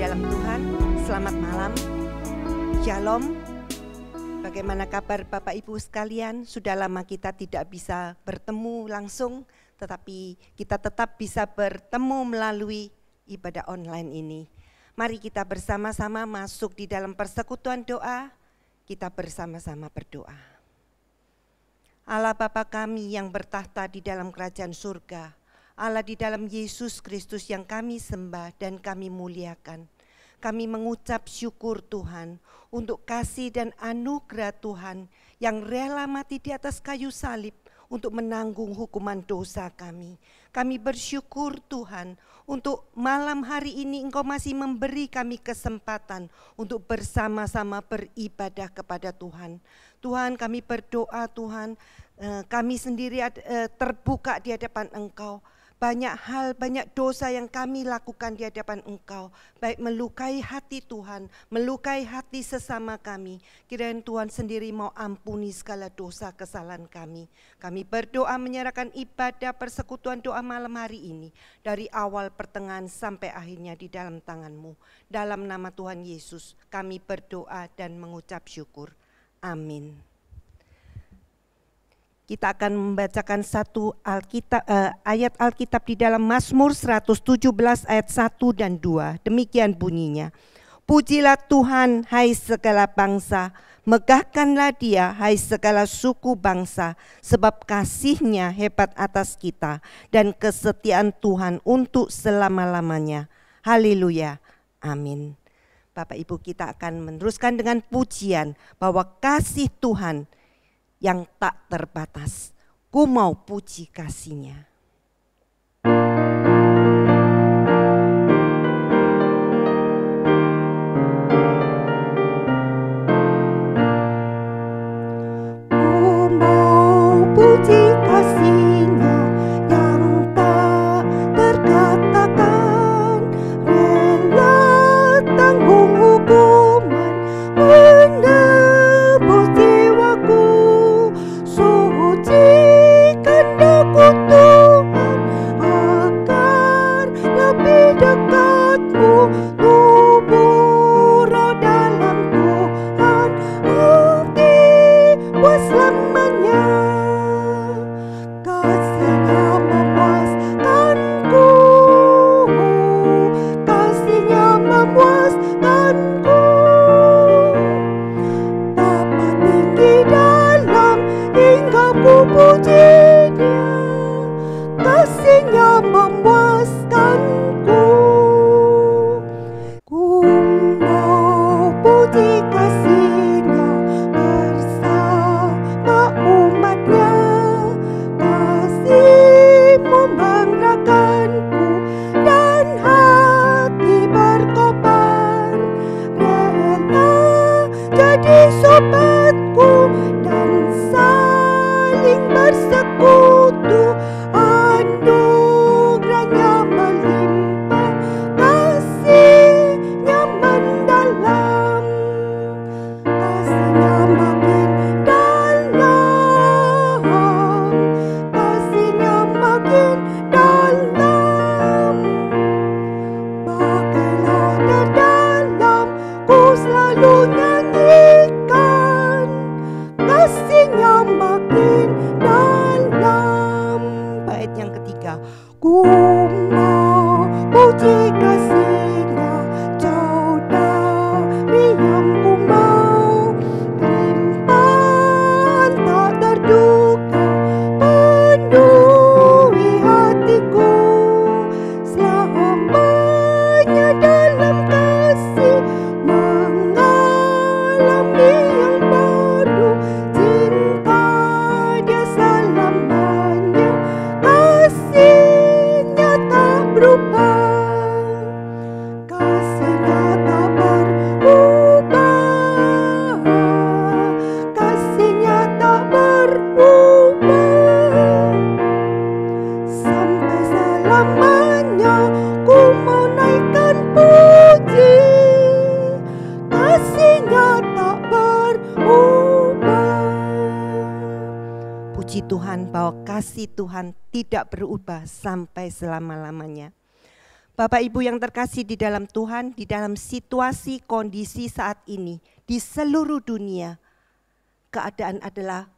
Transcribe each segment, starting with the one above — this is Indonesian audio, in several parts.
dalam Tuhan, selamat malam, Shalom. Bagaimana kabar Bapak Ibu sekalian? Sudah lama kita tidak bisa bertemu langsung, tetapi kita tetap bisa bertemu melalui ibadah online ini. Mari kita bersama-sama masuk di dalam persekutuan doa, kita bersama-sama berdoa. Allah Bapa kami yang bertahta di dalam kerajaan surga, Allah di dalam Yesus Kristus yang kami sembah dan kami muliakan. Kami mengucap syukur Tuhan untuk kasih dan anugerah Tuhan yang rela mati di atas kayu salib untuk menanggung hukuman dosa kami. Kami bersyukur Tuhan untuk malam hari ini Engkau masih memberi kami kesempatan untuk bersama-sama beribadah kepada Tuhan. Tuhan, kami berdoa Tuhan, kami sendiri terbuka di hadapan Engkau. Banyak hal, banyak dosa yang kami lakukan di hadapan Engkau, baik melukai hati Tuhan, melukai hati sesama kami. Kiranya Tuhan sendiri mau ampuni segala dosa kesalahan kami. Kami berdoa menyerahkan ibadah persekutuan doa malam hari ini, dari awal pertengahan sampai akhirnya di dalam tangan-Mu. Dalam nama Tuhan Yesus kami berdoa dan mengucap syukur. Amin. Kita akan membacakan satu ayat Alkitab di dalam Mazmur 117 ayat 1 dan 2. Demikian bunyinya. Pujilah Tuhan hai segala bangsa, megahkanlah Dia hai segala suku bangsa, sebab kasih-Nya hebat atas kita dan kesetiaan Tuhan untuk selama-lamanya. Haleluya. Amin. Bapak Ibu, kita akan meneruskan dengan pujian bahwa kasih Tuhan yang tak terbatas. Ku mau puji kasih-Nya. Ku mau puji kasih-Nya yang tak terkatakan, rela tanggung hukuman menebus jiwaku. Sucikan aku Tuhan agar lebih dekatmu, tubuh roh dalam Tuhan arti buat selamanya. Kasih-Nya memuaskanku, kasih-Nya memuaskanku. Dapat tinggi dalam hingga ku puji Dia, kasih-Nya memuaskanku. Ku mau puji kasih-Nya bersama umat-Nya. Kasih-Mu menggerakkanku dan hati berkobar, rela jadi sobatku dan saling bersekutu. Anugerah-Nya melimpah, kasih-Nya mendalam, kasih-Nya makin dalam, kasih-Nya makin dalam. Bagai lautan dalam ku selalu nyanyikan, kasih-Nya makin dalam. Bait yang ketiga. Ku mau puji kasih-Nya jauh dari yang ku mau, limpahan tak terduga penuhi hatiku. Selamanya dalam kasih mengalami yang baru, cinta Dia selamanya, kasih-Nya tak berubah, kasih-Nya tak berubah, kasih-Nya tak berubah. Sampai selamanya ku mau naikkan puji, kasih-Nya tak berubah. Puji Tuhan bahwa kasih Tuhan tidak berubah sampai selama-lamanya. Bapak Ibu yang terkasih di dalam Tuhan, di dalam situasi kondisi saat ini, di seluruh dunia, keadaan adalah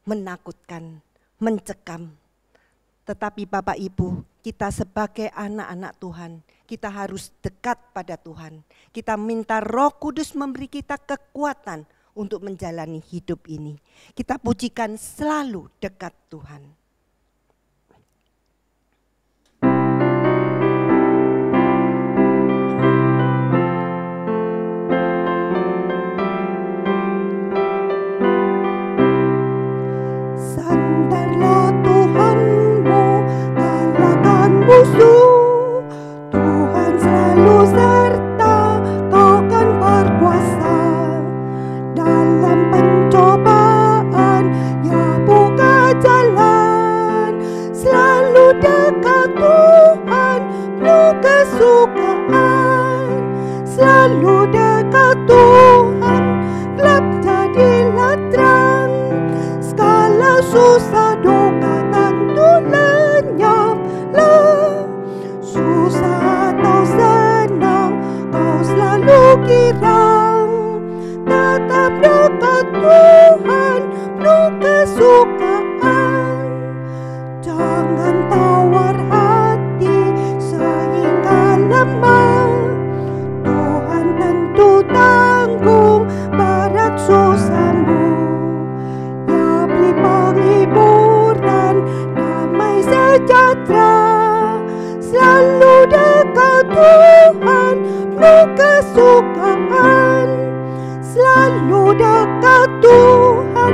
menakutkan, mencekam. Tetapi Bapak Ibu, kita sebagai anak-anak Tuhan, kita harus dekat pada Tuhan. Kita minta Roh Kudus memberi kita kekuatan untuk menjalani hidup ini. Kita pujikan selalu dekat Tuhan. Sandarlah Tuhanmu, kalahkan musuh. Tuhan selalu serta, Kau kan berkuasa. Dalam pencobaan, Ya buka jalan. Selalu dekat Tuhan, penuh kesukaan. Selalu dekat Tuhan, gelap jadilah terang. Segala susah duka tentu lenyaplah. Susah atau senang, Kau selalu girang. Tetap dekat Tuhan, penuh kesukaan. Jangan tawar hati sehingga lemah. Tuhan tentu tanggung berat susahmu. Ya beri penghiburan, damai sejahtera. Selalu dekat Tuhan, penuh kesukaan. Selalu dekat Tuhan,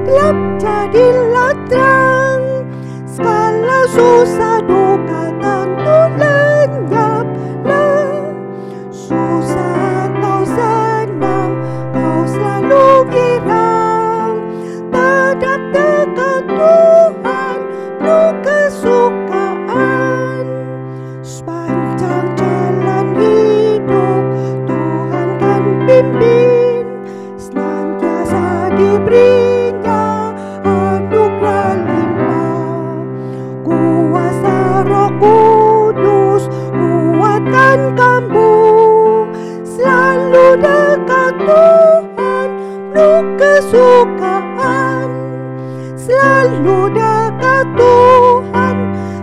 gelap jadilah terang. Segala susah duka tentu lenyaplah. Susah atau senang, Kau selalu girang. Tetap dekat Tuhan, penuh kesukaan. Sepanjang jalan hidup, Tuhan kan pimpin. Senantiasa diberinya anugerah limpah. Kuasa Roh Kudus kuatkan kamu. Selalu dekat Tuhan, penuh kesukaan. Selalu dekat Tuhan,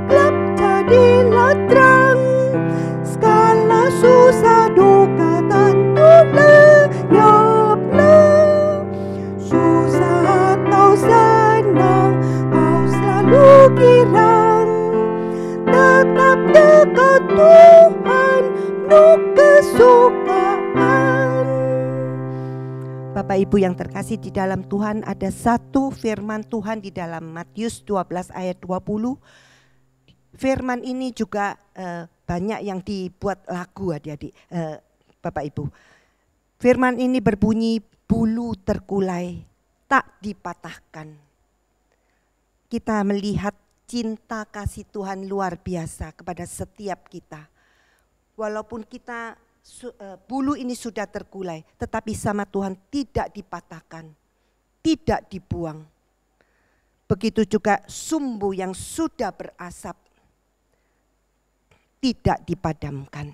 gelap jadilah terang. Segala susah duka tentu lenyaplah. Susah atau senang, Kau selalu girang. Tetap dekat Tuhan, penuh kesukaan. Bapak Ibu yang terkasih di dalam Tuhan, ada satu firman Tuhan di dalam Matius 12 ayat 20. Firman ini juga banyak yang dibuat lagu adik-adik, Bapak Ibu. Firman ini berbunyi, bulu terkulai tak dipatahkan. Kita melihat cinta kasih Tuhan luar biasa kepada setiap kita. Walaupun kita bulu ini sudah terkulai, tetapi sama Tuhan tidak dipatahkan, tidak dibuang. Begitu juga sumbu yang sudah berasap, tidak dipadamkan.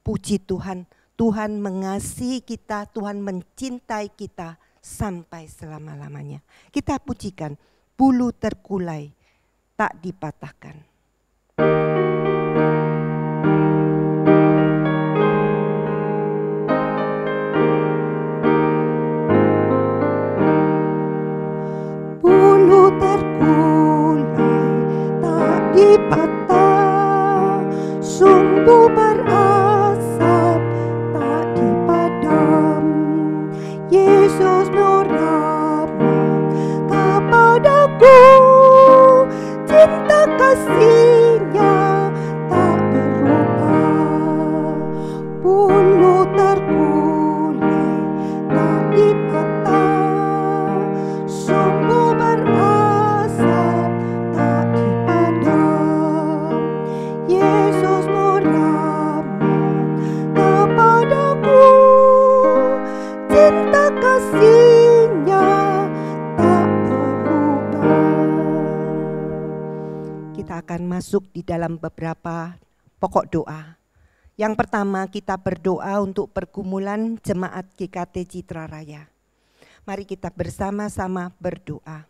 Puji Tuhan, Tuhan mengasihi kita, Tuhan mencintai kita sampai selama-lamanya. Kita pujikan, bulu terkulai tak dipatahkan. Bulu terkulai tak dipatah, sumbu berasap tak dipadam. Yesus berrahmat kepadaku, cinta kasih-Nya tak berubah. Bulu terkulai tak dipatah, sumbu berasap tak dipadam. Yesus berrahmat kepadaku, cinta kasih-Nya tak berubah. Kita akan masuk di dalam beberapa pokok doa. Yang pertama, kita berdoa untuk pergumulan jemaat GKT Citra Raya. Mari kita bersama-sama berdoa.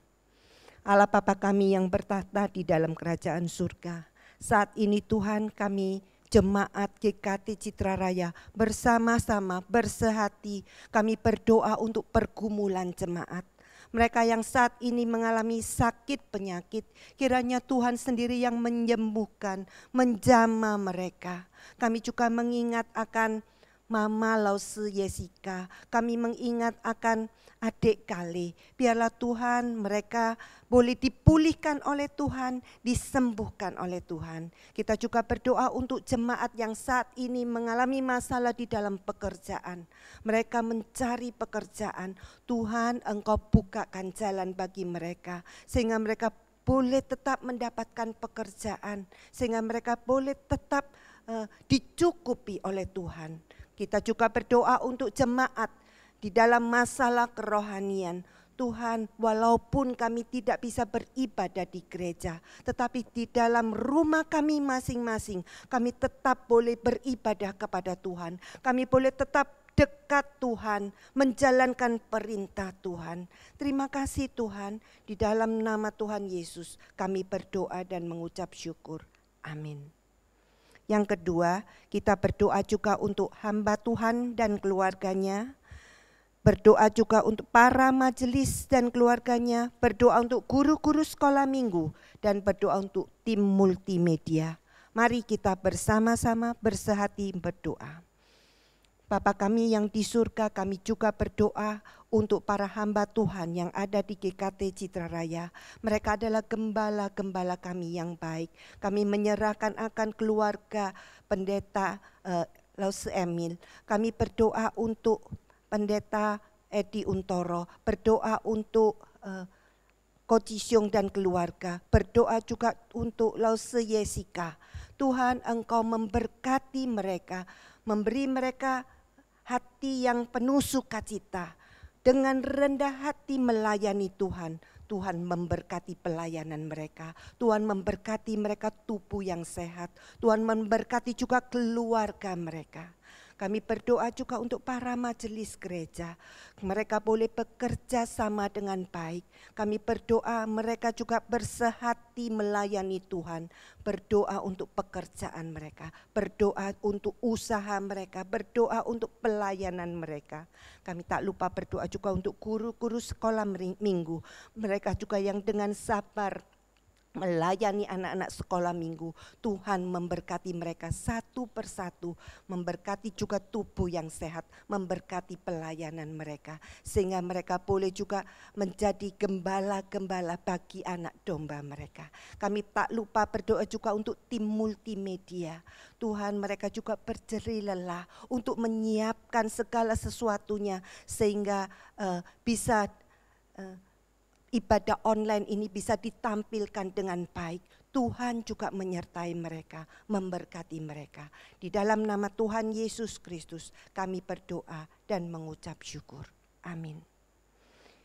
Allah Bapa kami yang bertahta di dalam kerajaan surga, saat ini Tuhan, kami jemaat GKT Citra Raya bersama-sama bersehati, kami berdoa untuk pergumulan jemaat. Mereka yang saat ini mengalami sakit penyakit, kiranya Tuhan sendiri yang menyembuhkan, menjamah mereka. Kami juga mengingat akan Mama Lause Jessica, kami mengingat akan adik Kale. Biarlah Tuhan mereka boleh dipulihkan oleh Tuhan, disembuhkan oleh Tuhan. Kita juga berdoa untuk jemaat yang saat ini mengalami masalah di dalam pekerjaan. Mereka mencari pekerjaan. Tuhan, Engkau bukakan jalan bagi mereka sehingga mereka boleh tetap mendapatkan pekerjaan, sehingga mereka boleh tetap dicukupi oleh Tuhan. Kita juga berdoa untuk jemaat di dalam masalah kerohanian. Tuhan, walaupun kami tidak bisa beribadah di gereja, tetapi di dalam rumah kami masing-masing, kami tetap boleh beribadah kepada Tuhan. Kami boleh tetap dekat Tuhan, menjalankan perintah Tuhan. Terima kasih Tuhan, di dalam nama Tuhan Yesus kami berdoa dan mengucap syukur. Amin. Yang kedua, kita berdoa juga untuk hamba Tuhan dan keluarganya. Berdoa juga untuk para majelis dan keluarganya, berdoa untuk guru-guru sekolah minggu, dan berdoa untuk tim multimedia. Mari kita bersama-sama bersehati berdoa. Bapa kami yang di surga, kami juga berdoa untuk para hamba Tuhan yang ada di GKT Citra Raya. Mereka adalah gembala-gembala kami yang baik. Kami menyerahkan akan keluarga pendeta Lause Emil. Kami berdoa untuk Pendeta Edi Untoro, berdoa untuk Coach Siong dan keluarga, berdoa juga untuk Lause Jessica. Tuhan, Engkau memberkati mereka, memberi mereka hati yang penuh sukacita, dengan rendah hati melayani Tuhan. Tuhan memberkati pelayanan mereka, Tuhan memberkati mereka tubuh yang sehat, Tuhan memberkati juga keluarga mereka. Kami berdoa juga untuk para majelis gereja. Mereka boleh bekerja sama dengan baik. Kami berdoa mereka juga bersehati melayani Tuhan. Berdoa untuk pekerjaan mereka. Berdoa untuk usaha mereka. Berdoa untuk pelayanan mereka. Kami tak lupa berdoa juga untuk guru-guru sekolah minggu. Mereka juga yang dengan sabar melayani anak-anak sekolah minggu. Tuhan memberkati mereka satu persatu, memberkati juga tubuh yang sehat, memberkati pelayanan mereka, sehingga mereka boleh juga menjadi gembala-gembala bagi anak domba mereka. Kami tak lupa berdoa juga untuk tim multimedia. Tuhan, mereka juga berjerih lelah untuk menyiapkan segala sesuatunya sehingga bisa ibadah online ini bisa ditampilkan dengan baik. Tuhan juga menyertai mereka, memberkati mereka. Di dalam nama Tuhan Yesus Kristus kami berdoa dan mengucap syukur. Amin.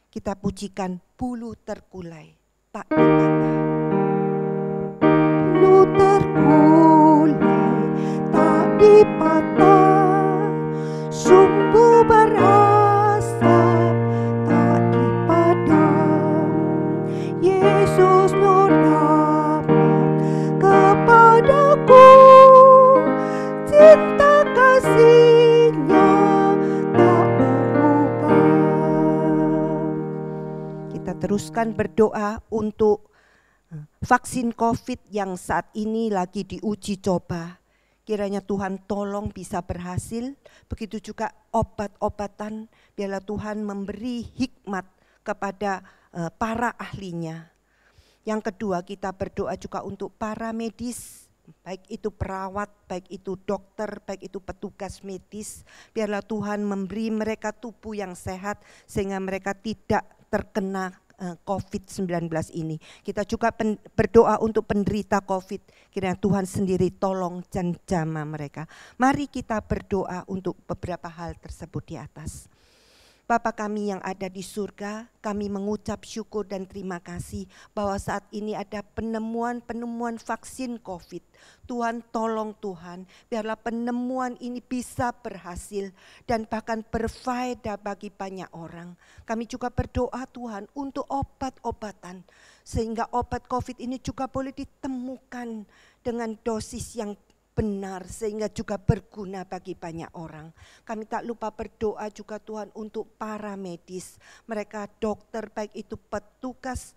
Kita pujikan Bulu Terkulai Tak Dipatah. Bulu terkulai tak dipatah, sumbu berasap tak dipadam. Yesus nur dapat kepadaku, cinta kasih-Nya tak berubah. Kita teruskan berdoa untuk vaksin COVID yang saat ini lagi diuji coba. Kiranya Tuhan tolong bisa berhasil. Begitu juga obat-obatan, biarlah Tuhan memberi hikmat kepada para ahlinya. Yang kedua, kita berdoa juga untuk para medis, baik itu perawat, baik itu dokter, baik itu petugas medis. Biarlah Tuhan memberi mereka tubuh yang sehat sehingga mereka tidak terkena COVID-19 ini. Kita juga berdoa untuk penderita COVID. Kiranya Tuhan sendiri tolong dan jamah mereka. Mari kita berdoa untuk beberapa hal tersebut di atas. Bapa kami yang ada di surga, kami mengucap syukur dan terima kasih bahwa saat ini ada penemuan vaksin COVID. Tuhan tolong Tuhan, biarlah penemuan ini bisa berhasil dan bahkan berfaedah bagi banyak orang. Kami juga berdoa Tuhan untuk obat-obatan, sehingga obat COVID ini juga boleh ditemukan dengan dosis yang benar sehingga juga berguna bagi banyak orang. Kami tak lupa berdoa juga Tuhan untuk para medis, mereka dokter, baik itu petugas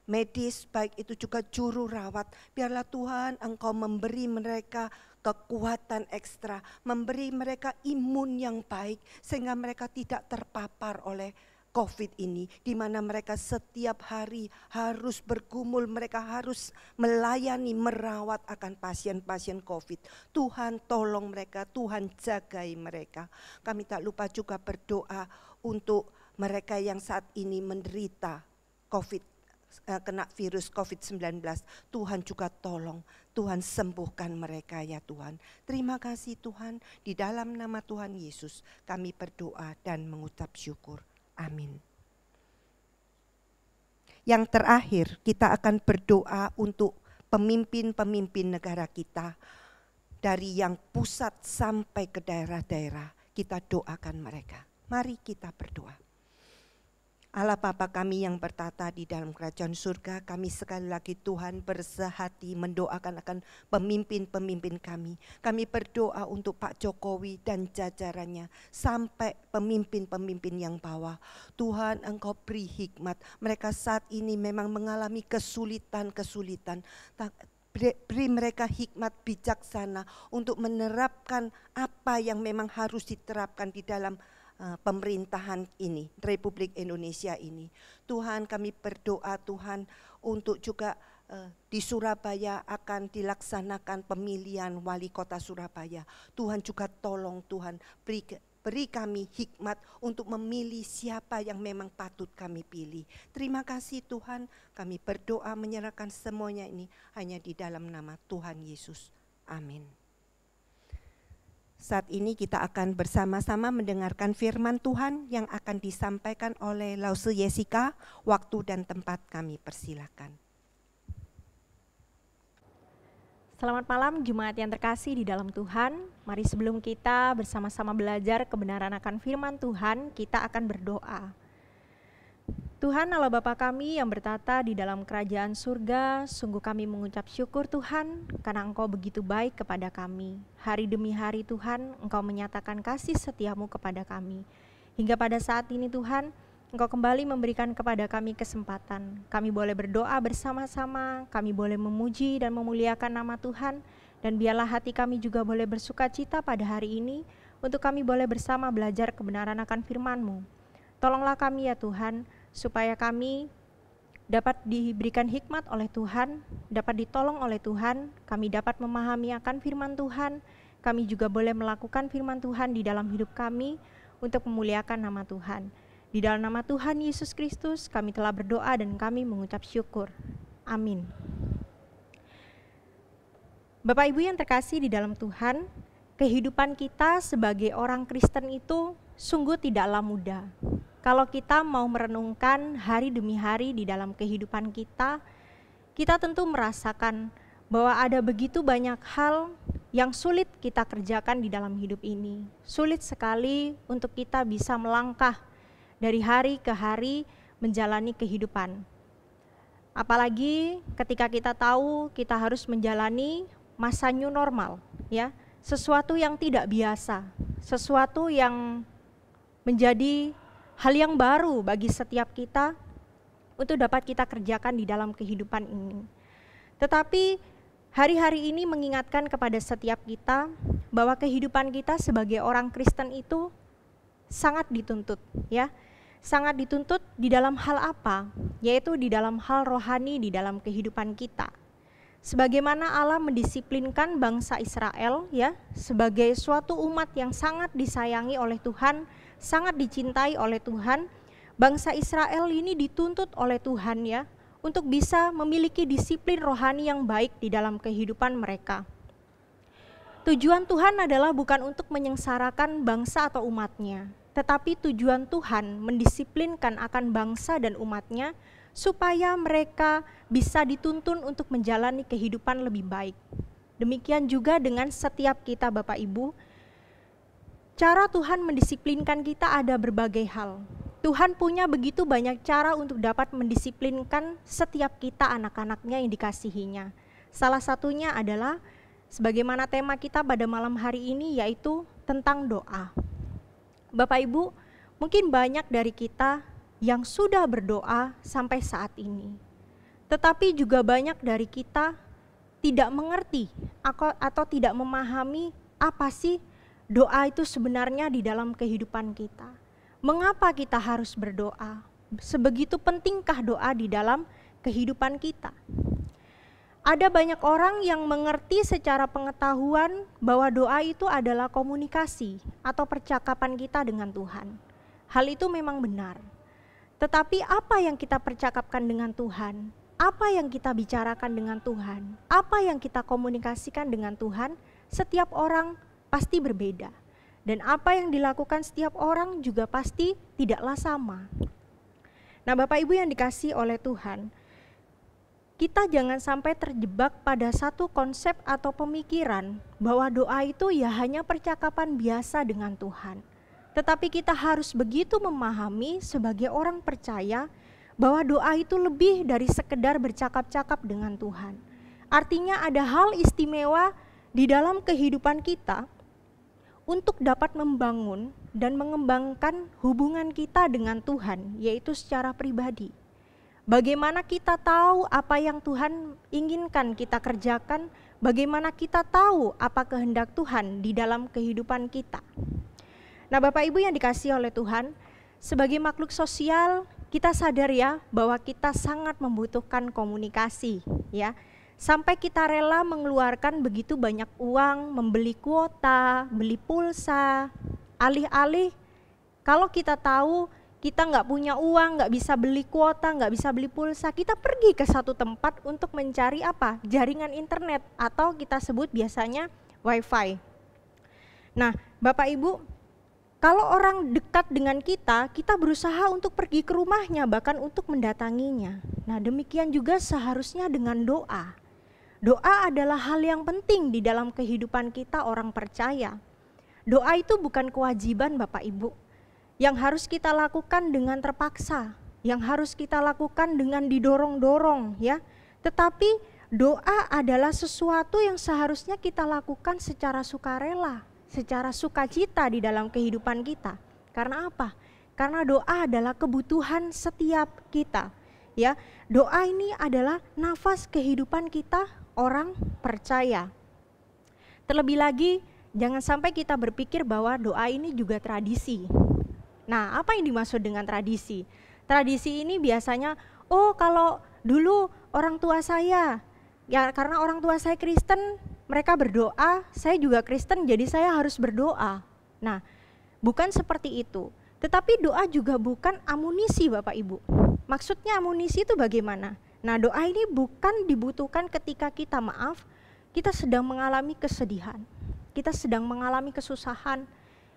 medis, baik itu juga juru rawat. Biarlah Tuhan Engkau memberi mereka kekuatan ekstra, memberi mereka imun yang baik sehingga mereka tidak terpapar oleh COVID ini, di mana mereka setiap hari harus bergumul, mereka harus melayani, merawat akan pasien-pasien COVID. Tuhan tolong mereka, Tuhan jagai mereka. Kami tak lupa juga berdoa untuk mereka yang saat ini menderita COVID, kena virus COVID-19. Tuhan juga tolong, Tuhan sembuhkan mereka ya Tuhan. Terima kasih Tuhan, di dalam nama Tuhan Yesus kami berdoa dan mengucap syukur. Amin. Yang terakhir, kita akan berdoa untuk pemimpin-pemimpin negara kita. Dari yang pusat sampai ke daerah-daerah, kita doakan mereka. Mari kita berdoa. Allah Bapa kami yang bertata di dalam kerajaan surga, kami sekali lagi Tuhan bersehati mendoakan akan pemimpin-pemimpin kami. Kami berdoa untuk Pak Jokowi dan jajarannya sampai pemimpin-pemimpin yang bawah. Tuhan Engkau beri hikmat, mereka saat ini memang mengalami kesulitan-kesulitan. Beri mereka hikmat bijaksana untuk menerapkan apa yang memang harus diterapkan di dalam pemerintahan ini, Republik Indonesia ini. Tuhan kami berdoa Tuhan untuk juga di Surabaya akan dilaksanakan pemilihan wali kota Surabaya. Tuhan juga tolong Tuhan beri kami hikmat untuk memilih siapa yang memang patut kami pilih. Terima kasih Tuhan, kami berdoa menyerahkan semuanya ini hanya di dalam nama Tuhan Yesus. Amin. Saat ini kita akan bersama-sama mendengarkan firman Tuhan yang akan disampaikan oleh Lause Jessica. Waktu dan tempat kami persilakan. Selamat malam Jemaat yang terkasih di dalam Tuhan. Mari sebelum kita bersama-sama belajar kebenaran akan firman Tuhan, kita akan berdoa. Tuhan Allah Bapa kami yang bertata di dalam kerajaan surga, sungguh kami mengucap syukur Tuhan karena Engkau begitu baik kepada kami. Hari demi hari Tuhan Engkau menyatakan kasih setiamu kepada kami. Hingga pada saat ini Tuhan Engkau kembali memberikan kepada kami kesempatan. Kami boleh berdoa bersama-sama, kami boleh memuji dan memuliakan nama Tuhan. Dan biarlah hati kami juga boleh bersuka cita pada hari ini untuk kami boleh bersama belajar kebenaran akan firman-Mu. Tolonglah kami ya Tuhan, supaya kami dapat diberikan hikmat oleh Tuhan, dapat ditolong oleh Tuhan, kami dapat memahami akan firman Tuhan, kami juga boleh melakukan firman Tuhan di dalam hidup kami untuk memuliakan nama Tuhan. Di dalam nama Tuhan Yesus Kristus kami telah berdoa dan kami mengucap syukur. Amin. Bapak Ibu yang terkasih di dalam Tuhan, kehidupan kita sebagai orang Kristen itu sungguh tidaklah mudah. Kalau kita mau merenungkan hari demi hari di dalam kehidupan kita, kita tentu merasakan bahwa ada begitu banyak hal yang sulit kita kerjakan di dalam hidup ini. Sulit sekali untuk kita bisa melangkah dari hari ke hari menjalani kehidupan. Apalagi ketika kita tahu kita harus menjalani masa new normal, ya, sesuatu yang tidak biasa, sesuatu yang menjadi hal yang baru bagi setiap kita untuk dapat kita kerjakan di dalam kehidupan ini. Tetapi hari-hari ini mengingatkan kepada setiap kita bahwa kehidupan kita sebagai orang Kristen itu sangat dituntut, ya. Sangat dituntut di dalam hal apa? Yaitu di dalam hal rohani di dalam kehidupan kita. Sebagaimana Allah mendisiplinkan bangsa Israel, ya, sebagai suatu umat yang sangat disayangi oleh Tuhan, sangat dicintai oleh Tuhan, bangsa Israel ini dituntut oleh Tuhan, ya, untuk bisa memiliki disiplin rohani yang baik di dalam kehidupan mereka. Tujuan Tuhan adalah bukan untuk menyengsarakan bangsa atau umatnya, tetapi tujuan Tuhan mendisiplinkan akan bangsa dan umatnya supaya mereka bisa dituntun untuk menjalani kehidupan lebih baik. Demikian juga dengan setiap kita Bapak Ibu. Cara Tuhan mendisiplinkan kita ada berbagai hal. Tuhan punya begitu banyak cara untuk dapat mendisiplinkan setiap kita anak-anaknya yang dikasihinya. Salah satunya adalah sebagaimana tema kita pada malam hari ini, yaitu tentang doa. Bapak Ibu, mungkin banyak dari kita yang sudah berdoa sampai saat ini. Tetapi juga banyak dari kita tidak mengerti atau tidak memahami apa sih doa itu sebenarnya di dalam kehidupan kita. Mengapa kita harus berdoa? Sebegitu pentingkah doa di dalam kehidupan kita? Ada banyak orang yang mengerti secara pengetahuan bahwa doa itu adalah komunikasi atau percakapan kita dengan Tuhan. Hal itu memang benar. Tetapi apa yang kita percakapkan dengan Tuhan? Apa yang kita bicarakan dengan Tuhan? Apa yang kita komunikasikan dengan Tuhan? Setiap orang pasti berbeda. Dan apa yang dilakukan setiap orang juga pasti tidaklah sama. Nah, Bapak Ibu yang dikasihi oleh Tuhan, kita jangan sampai terjebak pada satu konsep atau pemikiran bahwa doa itu ya hanya percakapan biasa dengan Tuhan. Tetapi kita harus begitu memahami sebagai orang percaya bahwa doa itu lebih dari sekedar bercakap-cakap dengan Tuhan. Artinya ada hal istimewa di dalam kehidupan kita untuk dapat membangun dan mengembangkan hubungan kita dengan Tuhan, yaitu secara pribadi. Bagaimana kita tahu apa yang Tuhan inginkan kita kerjakan, bagaimana kita tahu apa kehendak Tuhan di dalam kehidupan kita. Nah, Bapak Ibu yang dikasihi oleh Tuhan, sebagai makhluk sosial, kita sadar ya bahwa kita sangat membutuhkan komunikasi, ya. Sampai kita rela mengeluarkan begitu banyak uang, membeli kuota, beli pulsa, alih-alih kalau kita tahu kita nggak punya uang, nggak bisa beli kuota, nggak bisa beli pulsa, kita pergi ke satu tempat untuk mencari apa? Jaringan internet atau kita sebut biasanya wifi. Nah, Bapak Ibu, kalau orang dekat dengan kita, kita berusaha untuk pergi ke rumahnya, bahkan untuk mendatanginya. Nah, demikian juga seharusnya dengan doa. Doa adalah hal yang penting di dalam kehidupan kita orang percaya. Doa itu bukan kewajiban Bapak Ibu, yang harus kita lakukan dengan terpaksa, yang harus kita lakukan dengan didorong-dorong ya. Tetapi doa adalah sesuatu yang seharusnya kita lakukan secara sukarela, secara sukacita di dalam kehidupan kita. Karena apa? Karena doa adalah kebutuhan setiap kita. Ya, doa ini adalah nafas kehidupan kita orang percaya. Terlebih lagi, jangan sampai kita berpikir bahwa doa ini juga tradisi. Nah, apa yang dimaksud dengan tradisi? Tradisi ini biasanya, oh kalau dulu orang tua saya, ya karena orang tua saya Kristen, mereka berdoa, saya juga Kristen, jadi saya harus berdoa. Nah, bukan seperti itu. Tetapi doa juga bukan amunisi Bapak Ibu. Maksudnya amunisi itu bagaimana? Nah, doa ini bukan dibutuhkan ketika kita kita sedang mengalami kesedihan, kita sedang mengalami kesusahan,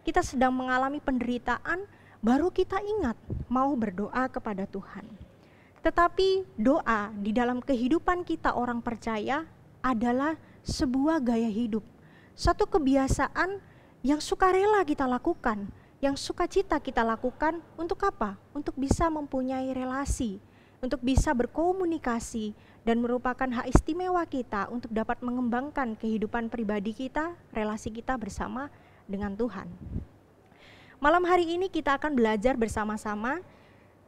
kita sedang mengalami penderitaan, baru kita ingat mau berdoa kepada Tuhan. Tetapi doa di dalam kehidupan kita orang percaya adalah sebuah gaya hidup, satu kebiasaan yang sukarela kita lakukan, yang sukacita kita lakukan untuk apa? Untuk bisa mempunyai relasi, untuk bisa berkomunikasi dan merupakan hak istimewa kita untuk dapat mengembangkan kehidupan pribadi kita, relasi kita bersama dengan Tuhan. Malam hari ini kita akan belajar bersama-sama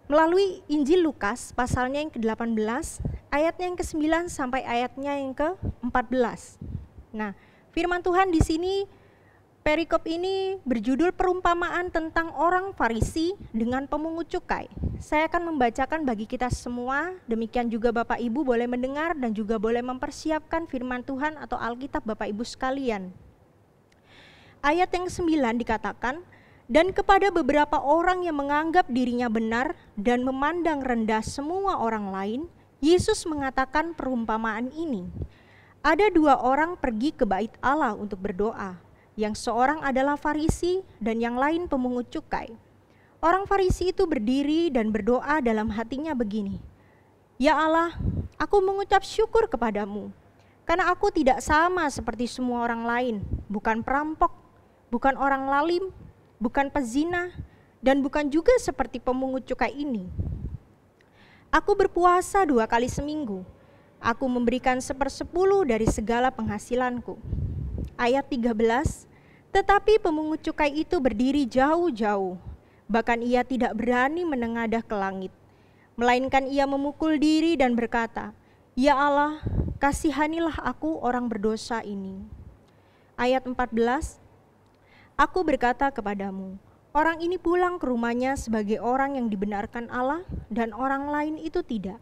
melalui Injil Lukas pasalnya yang ke-18, ayatnya yang ke-9 sampai ayatnya yang ke-14. Nah, firman Tuhan di sini, perikop ini berjudul perumpamaan tentang orang Farisi dengan pemungut cukai. Saya akan membacakan bagi kita semua, demikian juga Bapak Ibu boleh mendengar dan juga boleh mempersiapkan firman Tuhan atau Alkitab Bapak Ibu sekalian. Ayat yang ke-9 dikatakan, dan kepada beberapa orang yang menganggap dirinya benar dan memandang rendah semua orang lain, Yesus mengatakan perumpamaan ini. Ada dua orang pergi ke bait Allah untuk berdoa. yang seorang adalah Farisi dan yang lain pemungut cukai. Orang Farisi itu berdiri dan berdoa dalam hatinya begini, "Ya Allah, aku mengucap syukur kepadamu, karena aku tidak sama seperti semua orang lain, bukan perampok, bukan orang lalim, bukan pezina, dan bukan juga seperti pemungut cukai ini. Aku berpuasa 2 kali seminggu. Aku memberikan 1/10 dari segala penghasilanku." Ayat 13, tetapi pemungut cukai itu berdiri jauh-jauh, bahkan ia tidak berani menengadah ke langit, melainkan ia memukul diri dan berkata, "Ya Allah, kasihanilah aku orang berdosa ini." Ayat 14, aku berkata kepadamu, orang ini pulang ke rumahnya sebagai orang yang dibenarkan Allah dan orang lain itu tidak.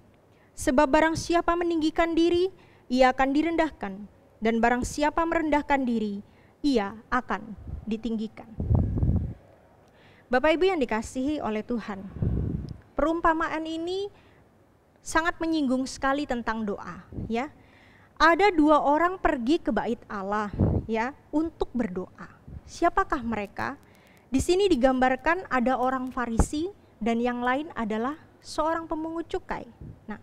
Sebab barang siapa meninggikan diri, ia akan direndahkan, dan barang siapa merendahkan diri, ia akan ditinggikan. Bapak Ibu yang dikasihi oleh Tuhan, perumpamaan ini sangat menyinggung sekali tentang doa, ya. Ada 2 orang pergi ke bait Allah, ya, untuk berdoa. Siapakah mereka? Di sini digambarkan ada orang Farisi dan yang lain adalah seorang pemungut cukai. Nah,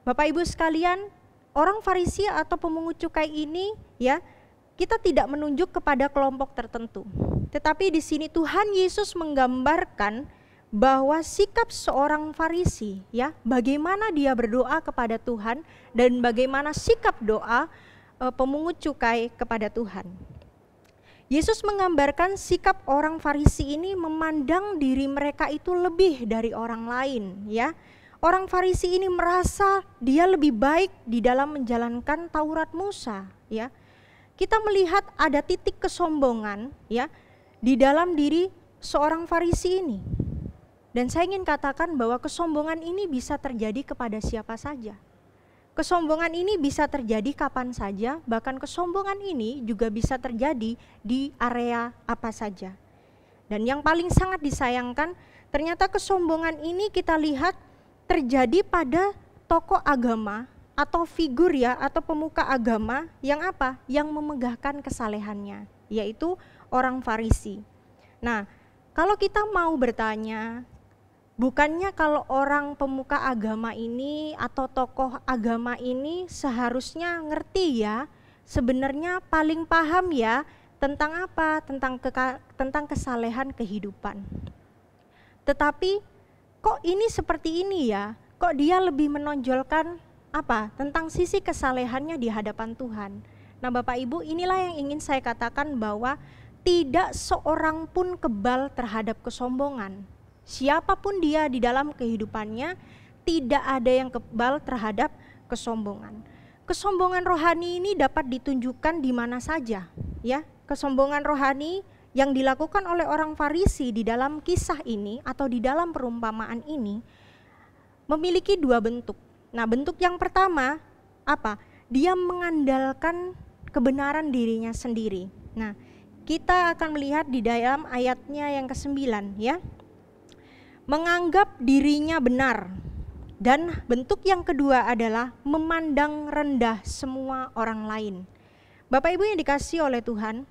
Bapak Ibu sekalian, orang Farisi atau pemungut cukai ini, ya, kita tidak menunjuk kepada kelompok tertentu. Tetapi di sini Tuhan Yesus menggambarkan bahwa sikap seorang Farisi, ya, bagaimana dia berdoa kepada Tuhan dan bagaimana sikap doa pemungut cukai kepada Tuhan. Yesus menggambarkan sikap orang Farisi ini memandang diri mereka itu lebih dari orang lain, ya. Orang Farisi ini merasa dia lebih baik di dalam menjalankan Taurat Musa, ya. Kita melihat ada titik kesombongan, ya, di dalam diri seorang Farisi ini. Dan saya ingin katakan bahwa kesombongan ini bisa terjadi kepada siapa saja. Kesombongan ini bisa terjadi kapan saja, bahkan kesombongan ini juga bisa terjadi di area apa saja. Dan yang paling sangat disayangkan, ternyata kesombongan ini kita lihat terjadi pada tokoh agama atau figur, ya, atau pemuka agama yang apa? Yang memegahkan kesalehannya, yaitu orang Farisi. Nah, kalau kita mau bertanya, bukannya kalau orang pemuka agama ini atau tokoh agama ini seharusnya ngerti, ya, sebenarnya paling paham, ya, tentang apa? Tentang kesalehan kehidupan. Tetapi kok ini seperti ini, ya? Kok dia lebih menonjolkan apa? Tentang sisi kesalehannya di hadapan Tuhan. Nah, Bapak Ibu, inilah yang ingin saya katakan bahwa tidak seorang pun kebal terhadap kesombongan. Siapapun dia di dalam kehidupannya, tidak ada yang kebal terhadap kesombongan. Kesombongan rohani ini dapat ditunjukkan di mana saja, ya. Kesombongan rohani yang dilakukan oleh orang Farisi di dalam kisah ini atau di dalam perumpamaan ini memiliki 2 bentuk. Nah, bentuk yang pertama apa? Dia mengandalkan kebenaran dirinya sendiri. Nah, kita akan melihat di dalam ayatnya yang ke-9, ya. Menganggap dirinya benar. Dan bentuk yang kedua adalah memandang rendah semua orang lain. Bapak Ibu yang dikasihi oleh Tuhan,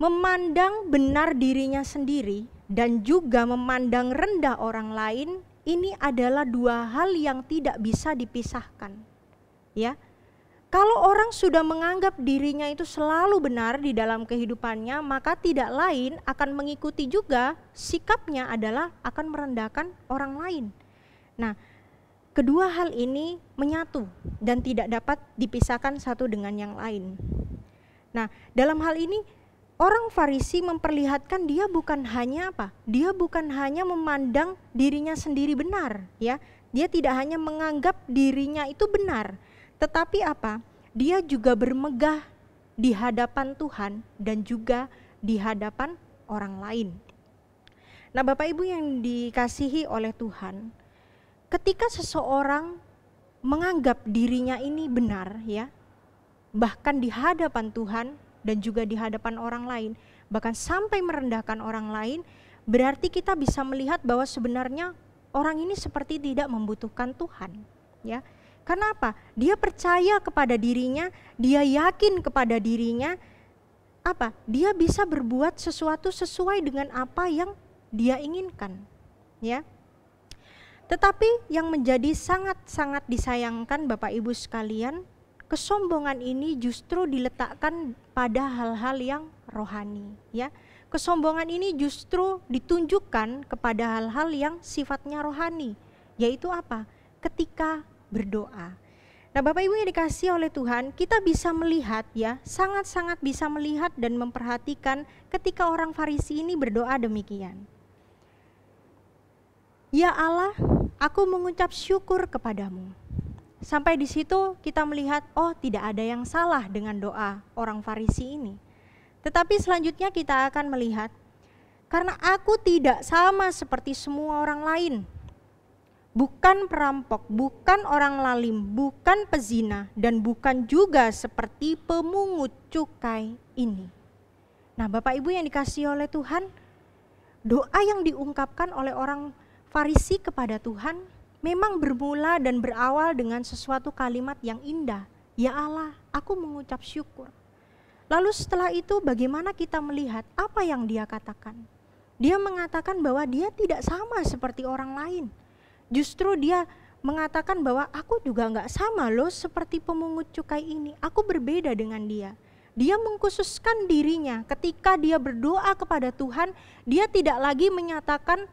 memandang benar dirinya sendiri dan juga memandang rendah orang lain, ini adalah 2 hal yang tidak bisa dipisahkan, ya. Kalau orang sudah menganggap dirinya itu selalu benar di dalam kehidupannya, maka tidak lain akan mengikuti juga sikapnya adalah akan merendahkan orang lain. Nah, kedua hal ini menyatu dan tidak dapat dipisahkan satu dengan yang lain. Nah, dalam hal ini orang Farisi memperlihatkan dia bukan hanya apa? Dia bukan hanya memandang dirinya sendiri benar, ya. Dia tidak hanya menganggap dirinya itu benar, tetapi apa? Dia juga bermegah di hadapan Tuhan dan juga di hadapan orang lain. Nah, Bapak Ibu yang dikasihi oleh Tuhan, ketika seseorang menganggap dirinya ini benar, ya, bahkan di hadapan Tuhan dan juga di hadapan orang lain, bahkan sampai merendahkan orang lain, berarti kita bisa melihat bahwa sebenarnya orang ini seperti tidak membutuhkan Tuhan, ya. Karena apa? Dia percaya kepada dirinya, dia yakin kepada dirinya, apa? Dia bisa berbuat sesuatu sesuai dengan apa yang dia inginkan, ya. Tetapi yang menjadi sangat-sangat disayangkan Bapak Ibu sekalian, kesombongan ini justru diletakkan pada hal-hal yang rohani, ya. Kesombongan ini justru ditunjukkan kepada hal-hal yang sifatnya rohani, yaitu apa? Ketika berdoa. Nah, Bapak Ibu yang dikasihi oleh Tuhan, kita bisa melihat, ya, sangat-sangat bisa melihat dan memperhatikan ketika orang Farisi ini berdoa demikian. Ya Allah, aku mengucap syukur kepadamu. Sampai di situ kita melihat, oh, tidak ada yang salah dengan doa orang Farisi ini. Tetapi selanjutnya kita akan melihat, karena aku tidak sama seperti semua orang lain. Bukan perampok, bukan orang lalim, bukan pezina, dan bukan juga seperti pemungut cukai ini. Nah, Bapak Ibu yang dikasihi oleh Tuhan, doa yang diungkapkan oleh orang Farisi kepada Tuhan memang bermula dan berawal dengan sesuatu kalimat yang indah. Ya Allah, aku mengucap syukur. Lalu setelah itu bagaimana kita melihat apa yang dia katakan? Dia mengatakan bahwa dia tidak sama seperti orang lain. Justru dia mengatakan bahwa aku juga gak sama loh seperti pemungut cukai ini. Aku berbeda dengan dia. Dia mengkhususkan dirinya ketika dia berdoa kepada Tuhan. Dia tidak lagi menyatakan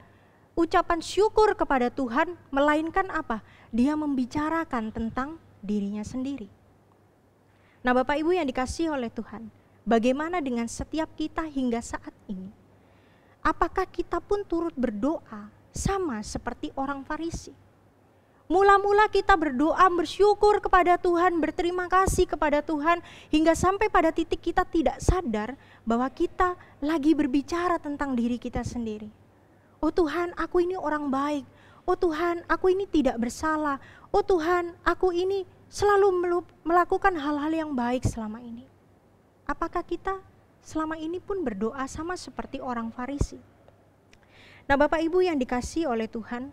ucapan syukur kepada Tuhan, melainkan apa? Dia membicarakan tentang dirinya sendiri. Nah, Bapak Ibu yang dikasihi oleh Tuhan, bagaimana dengan setiap kita hingga saat ini? Apakah kita pun turut berdoa sama seperti orang Farisi? Mula-mula kita berdoa, bersyukur kepada Tuhan, berterima kasih kepada Tuhan, hingga sampai pada titik kita tidak sadar bahwa kita lagi berbicara tentang diri kita sendiri. Oh Tuhan, aku ini orang baik. Oh Tuhan, aku ini tidak bersalah. Oh Tuhan, aku ini selalu melakukan hal-hal yang baik selama ini. Apakah kita selama ini pun berdoa sama seperti orang Farisi? Nah, Bapak Ibu yang dikasihi oleh Tuhan,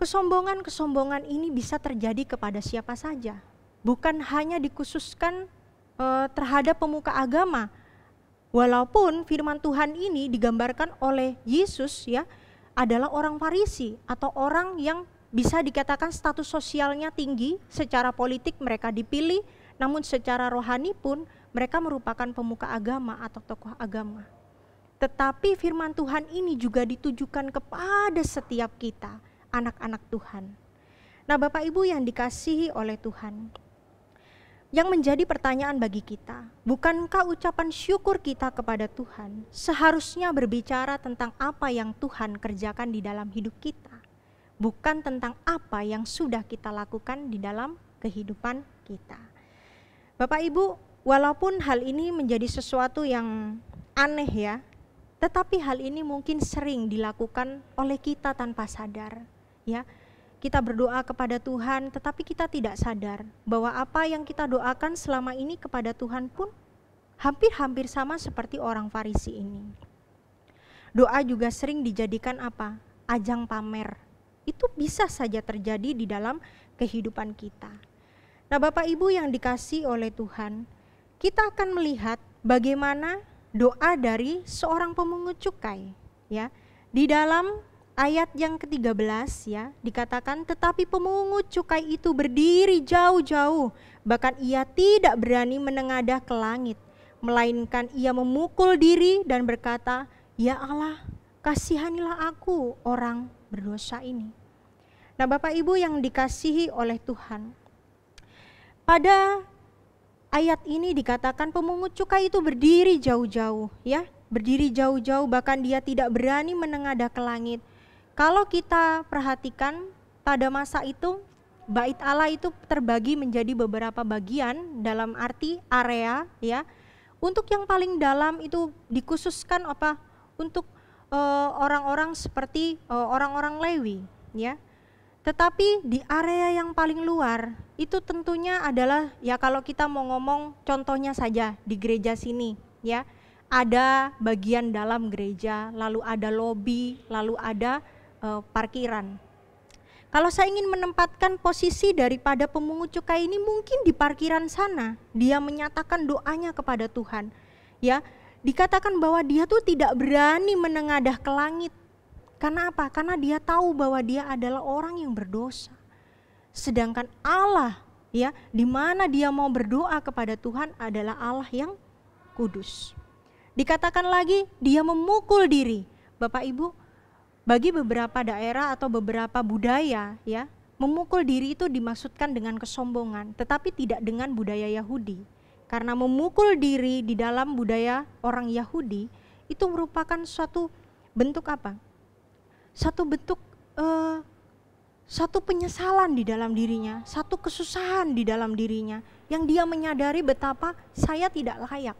kesombongan ini bisa terjadi kepada siapa saja. Bukan hanya dikhususkan terhadap pemuka agama. Walaupun firman Tuhan ini digambarkan oleh Yesus, ya, adalah orang Farisi atau orang yang bisa dikatakan status sosialnya tinggi, secara politik mereka dipilih, namun secara rohani pun mereka merupakan pemuka agama atau tokoh agama. Tetapi firman Tuhan ini juga ditujukan kepada setiap kita, anak-anak Tuhan. Nah, Bapak Ibu yang dikasihi oleh Tuhan, yang menjadi pertanyaan bagi kita, bukankah ucapan syukur kita kepada Tuhan seharusnya berbicara tentang apa yang Tuhan kerjakan di dalam hidup kita, bukan tentang apa yang sudah kita lakukan di dalam kehidupan kita. Bapak Ibu, walaupun hal ini menjadi sesuatu yang aneh, ya, tetapi hal ini mungkin sering dilakukan oleh kita tanpa sadar, ya. Kita berdoa kepada Tuhan, tetapi kita tidak sadar bahwa apa yang kita doakan selama ini kepada Tuhan pun hampir-hampir sama seperti orang Farisi ini. Doa juga sering dijadikan apa? Ajang pamer. Itu bisa saja terjadi di dalam kehidupan kita. Nah, Bapak Ibu yang dikasihi oleh Tuhan, kita akan melihat bagaimana doa dari seorang pemungut cukai, ya. Di dalam ayat yang ke-13, ya, dikatakan, tetapi pemungut cukai itu berdiri jauh-jauh, bahkan ia tidak berani menengadah ke langit, melainkan ia memukul diri dan berkata, ya Allah, kasihanilah aku orang berdosa ini. Nah, Bapak Ibu yang dikasihi oleh Tuhan, pada ayat ini dikatakan pemungut cukai itu berdiri jauh-jauh, ya, berdiri jauh-jauh, bahkan dia tidak berani menengadah ke langit. Kalau kita perhatikan pada masa itu, bait Allah itu terbagi menjadi beberapa bagian dalam arti area, ya. Untuk yang paling dalam itu dikhususkan apa? Untuk orang-orang seperti orang-orang Lewi, ya. Tetapi di area yang paling luar itu tentunya adalah, ya, kalau kita mau ngomong contohnya saja di gereja sini, ya. Ada bagian dalam gereja, lalu ada lobi, lalu ada parkiran. Kalau saya ingin menempatkan posisi daripada pemungut cukai ini mungkin di parkiran sana, dia menyatakan doanya kepada Tuhan. ya, dikatakan bahwa dia tuh tidak berani menengadah ke langit. Karena apa? Karena dia tahu bahwa dia adalah orang yang berdosa. Sedangkan Allah, ya, di mana dia mau berdoa kepada Tuhan adalah Allah yang kudus. Dikatakan lagi dia memukul diri. Bapak Ibu, bagi beberapa daerah atau beberapa budaya, ya, memukul diri itu dimaksudkan dengan kesombongan, tetapi tidak dengan budaya Yahudi. Karena memukul diri di dalam budaya orang Yahudi itu merupakan suatu bentuk apa? Satu bentuk satu penyesalan di dalam dirinya, satu kesusahan di dalam dirinya, yang dia menyadari betapa saya tidak layak,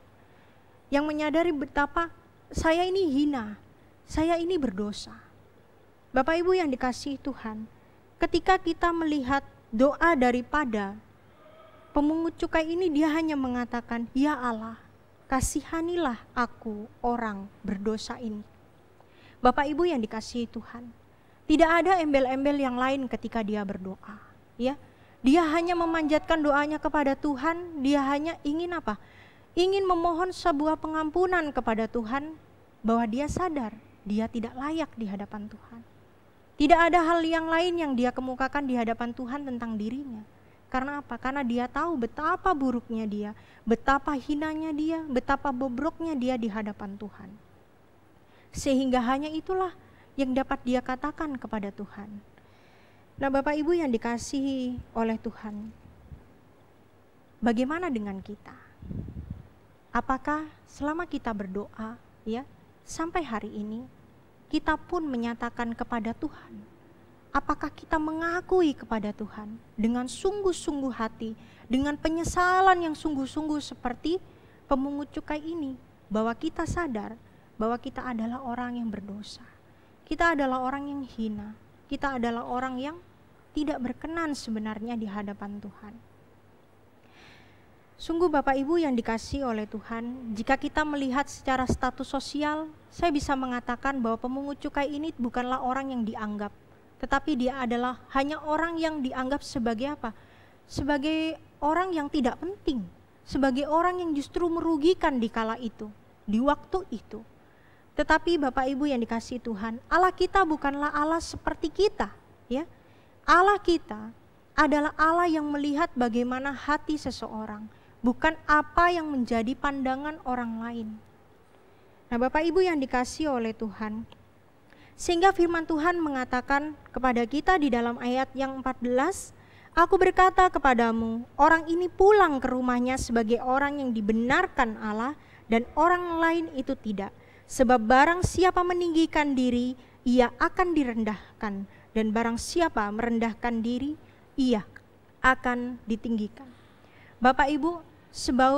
yang menyadari betapa saya ini hina, saya ini berdosa. Bapak Ibu yang dikasihi Tuhan, ketika kita melihat doa daripada pemungut cukai ini, dia hanya mengatakan, ya Allah, kasihanilah aku orang berdosa ini. Bapak Ibu yang dikasihi Tuhan, tidak ada embel-embel yang lain ketika dia berdoa, ya. Dia hanya memanjatkan doanya kepada Tuhan, dia hanya ingin apa? Ingin memohon sebuah pengampunan kepada Tuhan, bahwa dia sadar dia tidak layak di hadapan Tuhan. Tidak ada hal yang lain yang dia kemukakan di hadapan Tuhan tentang dirinya. Karena apa? Karena dia tahu betapa buruknya dia, betapa hinanya dia, betapa bobroknya dia di hadapan Tuhan. Sehingga hanya itulah yang dapat dia katakan kepada Tuhan. Nah, Bapak Ibu yang dikasihi oleh Tuhan, bagaimana dengan kita? Apakah selama kita berdoa, ya, sampai hari ini kita pun menyatakan kepada Tuhan, apakah kita mengakui kepada Tuhan dengan sungguh-sungguh hati, dengan penyesalan yang sungguh-sungguh seperti pemungut cukai ini, bahwa kita sadar bahwa kita adalah orang yang berdosa, kita adalah orang yang hina, kita adalah orang yang tidak berkenan sebenarnya di hadapan Tuhan. Sungguh Bapak Ibu yang dikasihi oleh Tuhan, jika kita melihat secara status sosial, saya bisa mengatakan bahwa pemungut cukai ini bukanlah orang yang dianggap, tetapi dia adalah hanya orang yang dianggap sebagai apa? Sebagai orang yang tidak penting, sebagai orang yang justru merugikan di kala itu, di waktu itu. Tetapi Bapak Ibu yang dikasihi Tuhan, Allah kita bukanlah Allah seperti kita, ya. Allah kita adalah Allah yang melihat bagaimana hati seseorang, bukan apa yang menjadi pandangan orang lain. Nah, Bapak Ibu yang dikasihi oleh Tuhan, sehingga firman Tuhan mengatakan kepada kita di dalam ayat yang 14, aku berkata kepadamu, orang ini pulang ke rumahnya sebagai orang yang dibenarkan Allah, dan orang lain itu tidak. Sebab barang siapa meninggikan diri, ia akan direndahkan, dan barang siapa merendahkan diri, ia akan ditinggikan. Bapak Ibu,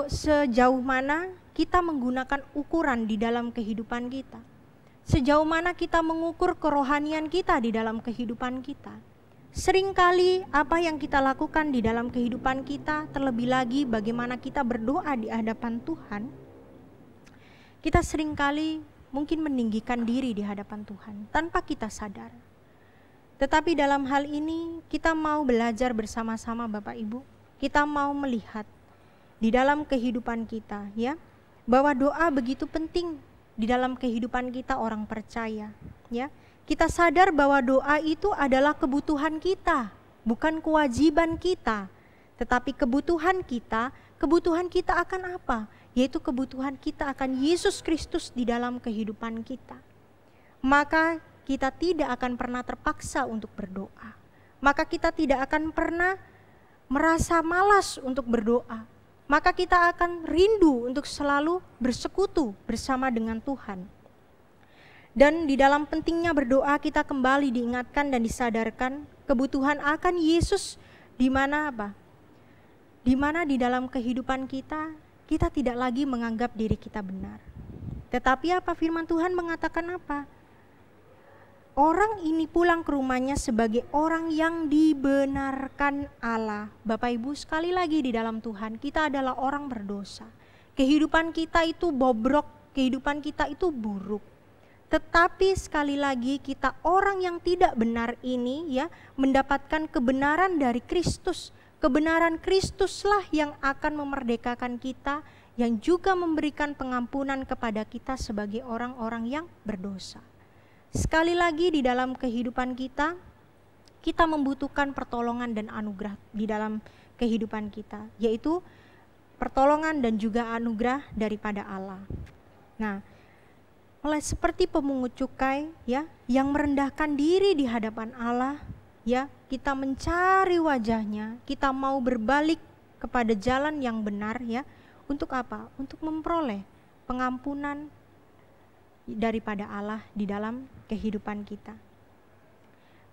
sejauh mana kita menggunakan ukuran di dalam kehidupan kita? Sejauh mana kita mengukur kerohanian kita di dalam kehidupan kita? Seringkali apa yang kita lakukan di dalam kehidupan kita, terlebih lagi bagaimana kita berdoa di hadapan Tuhan, kita seringkali mungkin meninggikan diri di hadapan Tuhan tanpa kita sadar. Tetapi dalam hal ini kita mau belajar bersama-sama Bapak Ibu. Kita mau melihat di dalam kehidupan kita, ya, bahwa doa begitu penting di dalam kehidupan kita orang percaya, ya. Kita sadar bahwa doa itu adalah kebutuhan kita, bukan kewajiban kita. Tetapi kebutuhan kita akan apa? Yaitu kebutuhan kita akan Yesus Kristus di dalam kehidupan kita. Maka kita tidak akan pernah terpaksa untuk berdoa. Maka kita tidak akan pernah merasa malas untuk berdoa. Maka kita akan rindu untuk selalu bersekutu bersama dengan Tuhan. Dan di dalam pentingnya berdoa kita kembali diingatkan dan disadarkan kebutuhan akan Yesus, di mana apa? Di mana di dalam kehidupan kita tidak lagi menganggap diri kita benar. Tetapi apa firman Tuhan mengatakan apa? Orang ini pulang ke rumahnya sebagai orang yang dibenarkan Allah. Bapak Ibu, sekali lagi di dalam Tuhan, kita adalah orang berdosa. Kehidupan kita itu bobrok, kehidupan kita itu buruk. Tetapi sekali lagi kita orang yang tidak benar ini, ya, mendapatkan kebenaran dari Kristus, Kebenaran Kristuslah yang akan memerdekakan kita, yang juga memberikan pengampunan kepada kita sebagai orang-orang yang berdosa. Sekali lagi di dalam kehidupan kita membutuhkan pertolongan dan anugerah di dalam kehidupan kita, yaitu pertolongan dan juga anugerah daripada Allah. Nah, oleh seperti pemungut cukai ya, yang merendahkan diri di hadapan Allah ya, kita mencari wajahnya, kita mau berbalik kepada jalan yang benar ya. Untuk apa? Untuk memperoleh pengampunan daripada Allah di dalam kehidupan kita.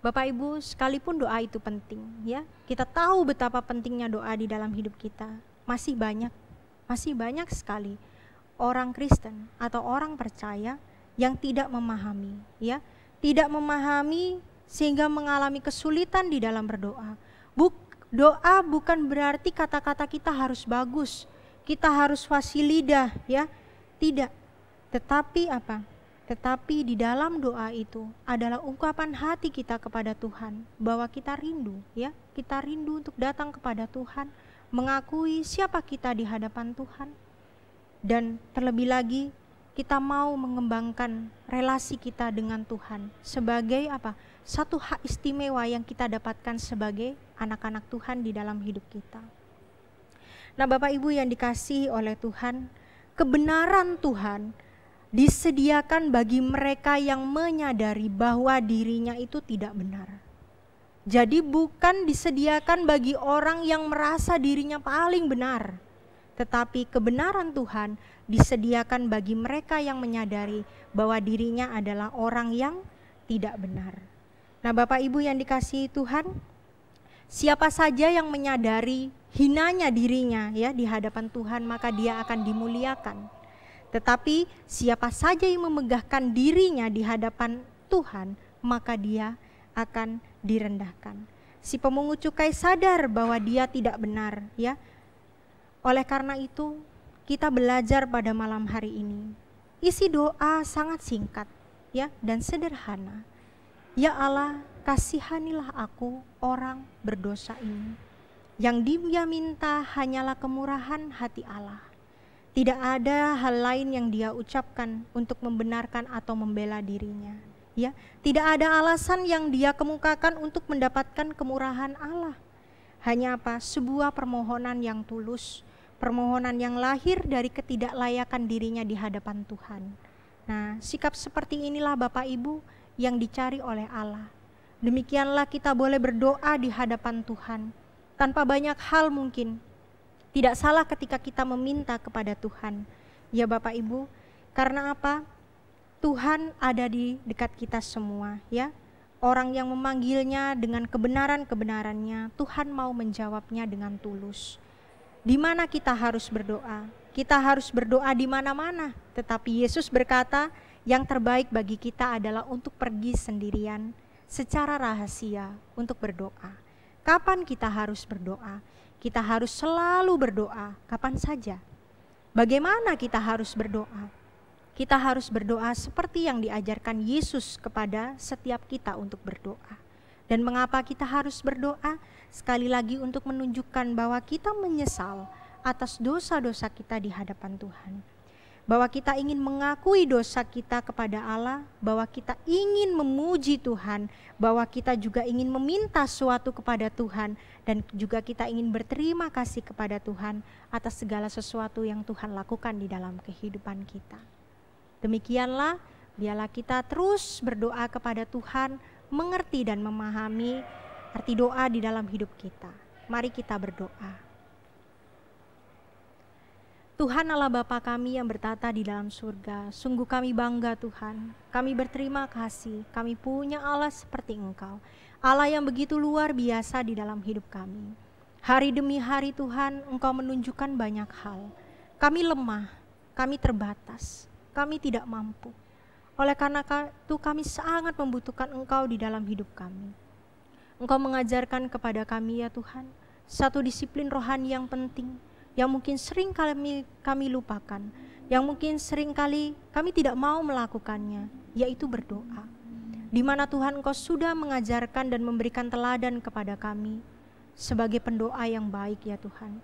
Bapak Ibu, sekalipun doa itu penting ya, kita tahu betapa pentingnya doa di dalam hidup kita. Masih banyak sekali orang Kristen atau orang percaya yang tidak memahami ya, tidak memahami sehingga mengalami kesulitan di dalam berdoa. Doa bukan berarti kata-kata kita harus bagus, kita harus fasih lidah ya, tidak. Tetapi apa? Tetapi di dalam doa itu adalah ungkapan hati kita kepada Tuhan, bahwa kita rindu ya, kita rindu untuk datang kepada Tuhan, mengakui siapa kita di hadapan Tuhan. Dan terlebih lagi kita mau mengembangkan relasi kita dengan Tuhan sebagai apa? Satu hak istimewa yang kita dapatkan sebagai anak-anak Tuhan di dalam hidup kita. Nah, Bapak Ibu yang dikasihi oleh Tuhan, kebenaran Tuhan disediakan bagi mereka yang menyadari bahwa dirinya itu tidak benar. Jadi bukan disediakan bagi orang yang merasa dirinya paling benar, tetapi kebenaran Tuhan disediakan bagi mereka yang menyadari bahwa dirinya adalah orang yang tidak benar. Nah, Bapak Ibu yang dikasihi Tuhan, siapa saja yang menyadari hinanya dirinya ya di hadapan Tuhan, maka dia akan dimuliakan. Tetapi siapa saja yang memegahkan dirinya di hadapan Tuhan, maka dia akan direndahkan. Si pemungut cukai sadar bahwa dia tidak benar ya. Oleh karena itu, kita belajar pada malam hari ini. Isi doa sangat singkat ya dan sederhana. Ya Allah, kasihanilah aku orang berdosa ini. Yang dia minta hanyalah kemurahan hati Allah. Tidak ada hal lain yang dia ucapkan untuk membenarkan atau membela dirinya. Ya, tidak ada alasan yang dia kemukakan untuk mendapatkan kemurahan Allah. Hanya apa? Sebuah permohonan yang tulus, permohonan yang lahir dari ketidaklayakan dirinya di hadapan Tuhan. Nah, sikap seperti inilah Bapak Ibu yang dicari oleh Allah. Demikianlah kita boleh berdoa di hadapan Tuhan tanpa banyak hal mungkin. Tidak salah ketika kita meminta kepada Tuhan. Ya Bapak Ibu, karena apa? Tuhan ada di dekat kita semua ya. Orang yang memanggilnya dengan kebenaran-kebenarannya, Tuhan mau menjawabnya dengan tulus. Di mana kita harus berdoa? Kita harus berdoa di mana-mana. Tetapi Yesus berkata, yang terbaik bagi kita adalah untuk pergi sendirian secara rahasia untuk berdoa. Kapan kita harus berdoa? Kita harus selalu berdoa, kapan saja. Bagaimana kita harus berdoa? Kita harus berdoa seperti yang diajarkan Yesus kepada setiap kita untuk berdoa. Dan mengapa kita harus berdoa? Sekali lagi untuk menunjukkan bahwa kita menyesal atas dosa-dosa kita di hadapan Tuhan. Bahwa kita ingin mengakui dosa kita kepada Allah, bahwa kita ingin memuji Tuhan, bahwa kita juga ingin meminta sesuatu kepada Tuhan, dan juga kita ingin berterima kasih kepada Tuhan atas segala sesuatu yang Tuhan lakukan di dalam kehidupan kita. Demikianlah, biarlah kita terus berdoa kepada Tuhan, mengerti dan memahami arti doa di dalam hidup kita. Mari kita berdoa. Tuhan Allah Bapa kami yang bertata di dalam surga, sungguh kami bangga Tuhan, kami berterima kasih, kami punya Allah seperti Engkau, Allah yang begitu luar biasa di dalam hidup kami. Hari demi hari Tuhan, Engkau menunjukkan banyak hal, kami lemah, kami terbatas, kami tidak mampu. Oleh karena itu kami sangat membutuhkan Engkau di dalam hidup kami. Engkau mengajarkan kepada kami ya Tuhan, satu disiplin rohani yang penting, yang mungkin sering kami lupakan, yang mungkin sering kali kami tidak mau melakukannya, yaitu berdoa. Di mana Tuhan Engkau sudah mengajarkan dan memberikan teladan kepada kami, sebagai pendoa yang baik ya Tuhan.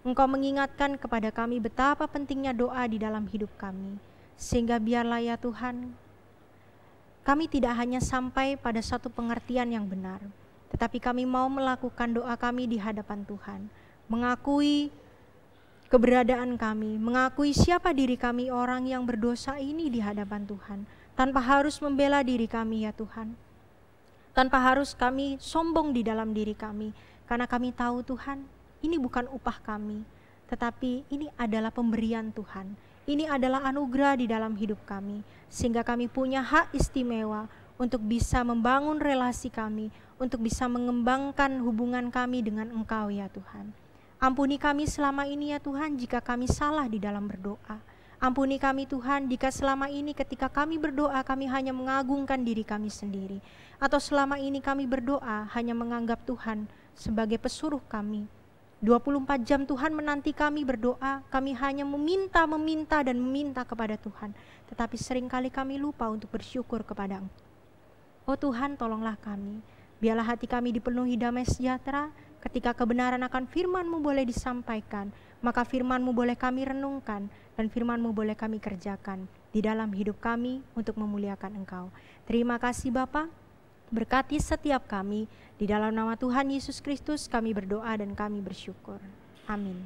Engkau mengingatkan kepada kami betapa pentingnya doa di dalam hidup kami. Sehingga biarlah ya Tuhan, kami tidak hanya sampai pada satu pengertian yang benar, tetapi kami mau melakukan doa kami di hadapan Tuhan, mengakui keberadaan kami, mengakui siapa diri kami orang yang berdosa ini di hadapan Tuhan, tanpa harus membela diri kami ya Tuhan, tanpa harus kami sombong di dalam diri kami, karena kami tahu Tuhan, ini bukan upah kami, tetapi ini adalah pemberian Tuhan. Ini adalah anugerah di dalam hidup kami, sehingga kami punya hak istimewa untuk bisa membangun relasi kami, untuk bisa mengembangkan hubungan kami dengan Engkau ya Tuhan. Ampuni kami selama ini ya Tuhan jika kami salah di dalam berdoa. Ampuni kami Tuhan jika selama ini ketika kami berdoa kami hanya mengagungkan diri kami sendiri, atau selama ini kami berdoa hanya menganggap Tuhan sebagai pesuruh kami. 24 jam Tuhan menanti kami berdoa, kami hanya meminta dan meminta kepada Tuhan. Tetapi seringkali kami lupa untuk bersyukur kepada Engkau. Oh Tuhan, tolonglah kami. Biarlah hati kami dipenuhi damai sejahtera, ketika kebenaran akan firman-Mu boleh disampaikan, maka firman-Mu boleh kami renungkan, dan firman-Mu boleh kami kerjakan di dalam hidup kami untuk memuliakan Engkau. Terima kasih Bapa. Berkati setiap kami, di dalam nama Tuhan Yesus Kristus kami berdoa dan kami bersyukur. Amin.